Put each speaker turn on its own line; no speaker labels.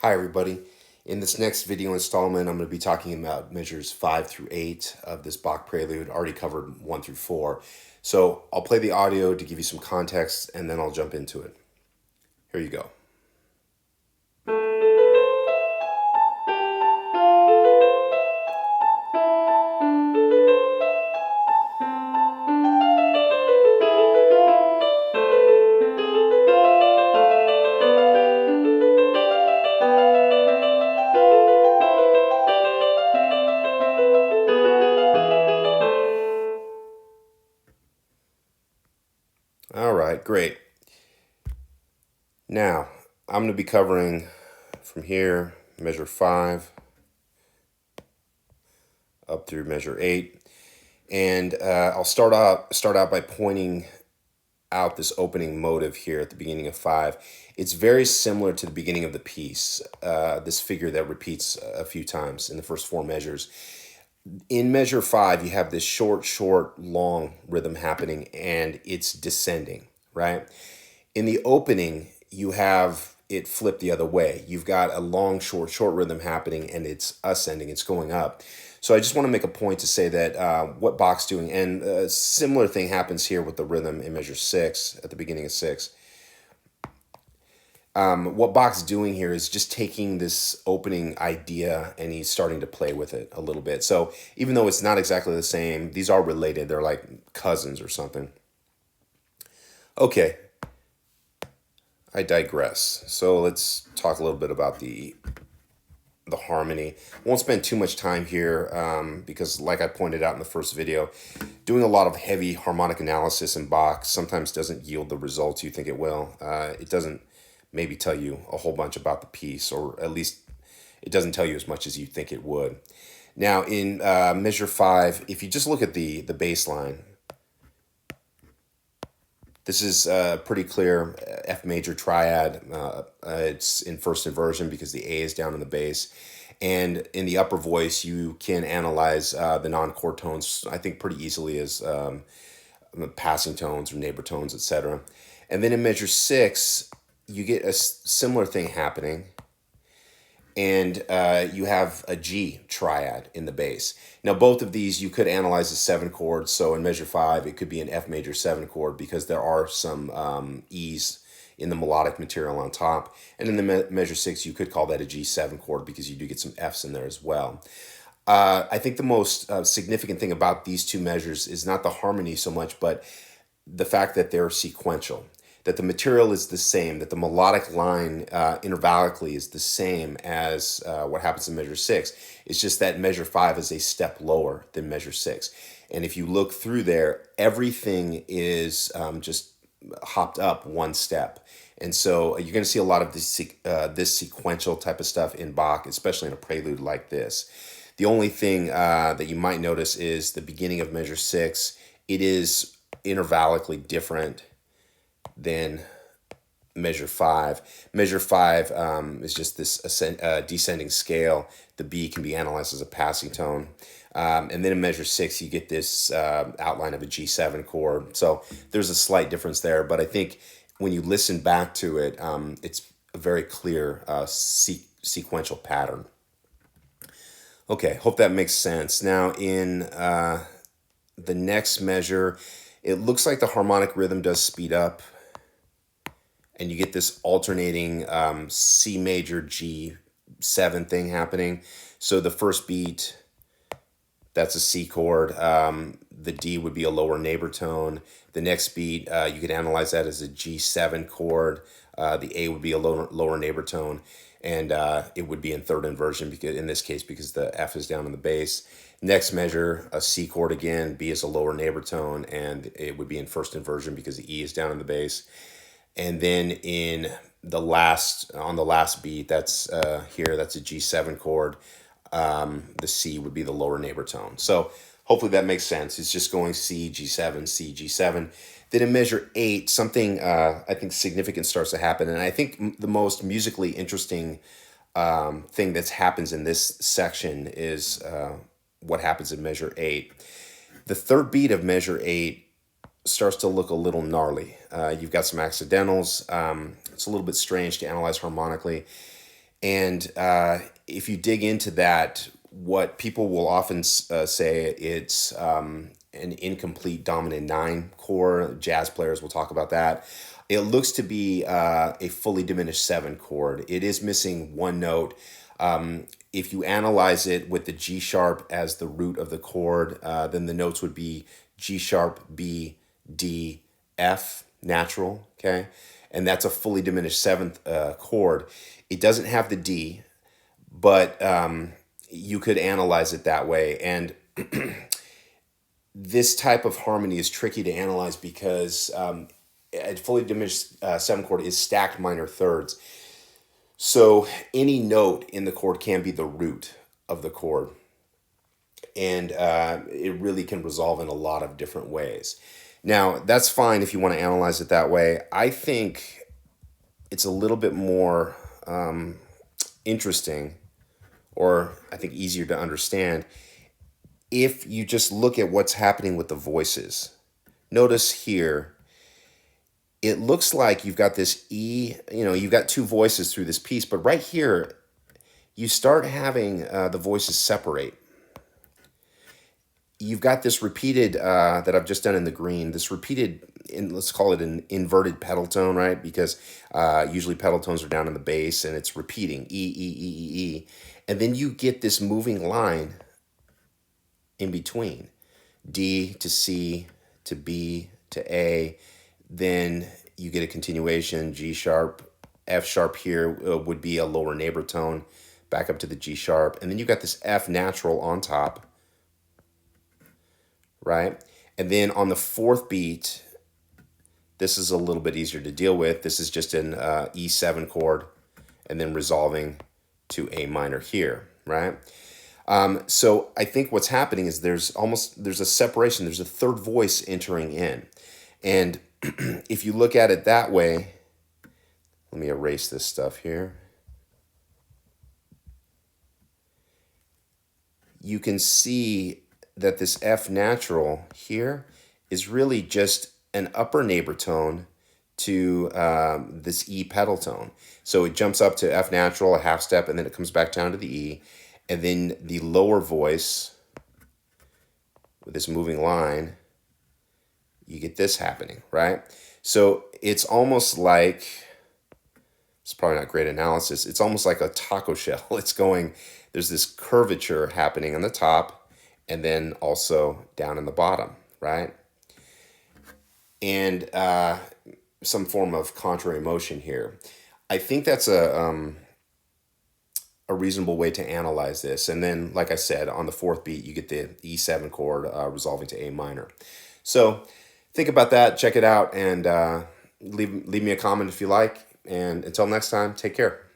Hi everybody. In this next video installment, I'm going to be talking about measures 5 through 8 of this Bach Prelude. Already covered 1 through 4. So I'll play the audio to give you some context and then I'll jump into it. Here you go. All right, great. Now, I'm going to be covering from here, measure 5 up through measure 8. And I'll start out by pointing out this opening motive here at the beginning of 5. It's very similar to the beginning of the piece, this figure that repeats a few times in the first 4 measures. In measure 5, you have this short, long rhythm happening, and it's descending, right? In the opening, you have it flipped the other way. You've got a long, short rhythm happening, and it's ascending, it's going up. So I just want to make a point to say that what Bach's doing, and a similar thing happens here with the rhythm in measure 6, at the beginning of 6. What Bach's doing here is just taking this opening idea and he's starting to play with it a little bit. So even though it's not exactly the same, these are related. They're like cousins or something. Okay, I digress. So let's talk a little bit about the harmony. Won't spend too much time here because, like I pointed out in the first video, doing a lot of heavy harmonic analysis in Bach sometimes doesn't yield the results you think it will. It doesn't maybe tell you a whole bunch about the piece, or at least it doesn't tell you as much as you think it would. Now in measure 5, if you just look at the bass line, this is pretty clear F major triad. It's in first inversion because the A is down in the bass. And in the upper voice, you can analyze the non-chord tones, I think, pretty easily as passing tones or neighbor tones, etc. And then in measure 6, you get a similar thing happening, and you have a G triad in the bass. Now, both of these you could analyze as 7 chords. So in measure 5, it could be an F major 7 chord because there are some E's in the melodic material on top. And in the measure 6, you could call that a G7 chord because you do get some F's in there as well. I think the most significant thing about these two measures is not the harmony so much, but the fact that they're sequential, that the material is the same, that the melodic line intervallically is the same as what happens in measure 6. It's just that measure 5 is a step lower than measure 6. And if you look through there, everything is just hopped up one step. And so you're going to see a lot of this sequential type of stuff in Bach, especially in a prelude like this. The only thing that you might notice is the beginning of measure 6. It is intervallically different than measure 5. Measure 5 is just this descending scale. The B can be analyzed as a passing tone. And then in measure 6, you get this outline of a G7 chord. So there's a slight difference there, but I think when you listen back to it, it's a very clear sequential pattern. Okay, hope that makes sense. Now in the next measure, it looks like the harmonic rhythm does speed up, and you get this alternating C major G7 thing happening. So the first beat, that's a C chord. The D would be a lower neighbor tone. The next beat, you could analyze that as a G7 chord. The A would be a lower neighbor tone, and it would be in third inversion because in this case because the F is down in the bass. Next measure, a C chord again. B is a lower neighbor tone, and it would be in first inversion because the E is down in the bass. And then in the last beat, that's here, that's a G7 chord. The C would be the lower neighbor tone. So hopefully that makes sense. It's just going C, G7, C, G7. Then in measure 8, something I think significant starts to happen. And I think the most musically interesting thing that happens in this section is what happens in measure 8. The third beat of measure 8 starts to look a little gnarly. You've got some accidentals. It's a little bit strange to analyze harmonically. And if you dig into that, what people will often say it's an incomplete dominant 9 chord. Jazz players will talk about that. It looks to be a fully diminished 7 chord. It is missing one note. If you analyze it with the G sharp as the root of the chord, then the notes would be G sharp, B, D, F, natural, okay? And that's a fully diminished 7th chord. It doesn't have the D, but you could analyze it that way. And this type of harmony is tricky to analyze because a fully diminished 7 chord is stacked minor thirds. So any note in the chord can be the root of the chord. And it really can resolve in a lot of different ways. Now, that's fine if you want to analyze it that way. I think it's a little bit more interesting, or I think easier to understand, if you just look at what's happening with the voices. Notice here, it looks like you've got this E, you've got 2 voices through this piece, but right here, you start having the voices separate. You've got this repeated, that I've just done in the green, this repeated, let's call it an inverted pedal tone, right? Because usually pedal tones are down in the bass and it's repeating, E, E, E, E, E. And then you get this moving line in between, D to C to B to A. Then you get a continuation, G sharp, F sharp here would be a lower neighbor tone, back up to the G sharp. And then you've got this F natural on top, right? And then on the 4th beat, this is a little bit easier to deal with. This is just an E7 chord and then resolving to A minor here, right? So I think what's happening is there's a separation. There's a 3rd voice entering in. And if you look at it that way, let me erase this stuff here. You can see that this F natural here is really just an upper neighbor tone to this E pedal tone. So it jumps up to F natural, a half step, and then it comes back down to the E. And then the lower voice, with this moving line, you get this happening, right? So it's almost like, it's probably not great analysis, it's almost like a taco shell. It's going, there's this curvature happening on the top and then also down in the bottom, right? And some form of contrary motion here. I think that's a reasonable way to analyze this. And then, like I said, on the 4th beat, you get the E7 chord resolving to A minor. So think about that, check it out, and leave me a comment if you like. And until next time, take care.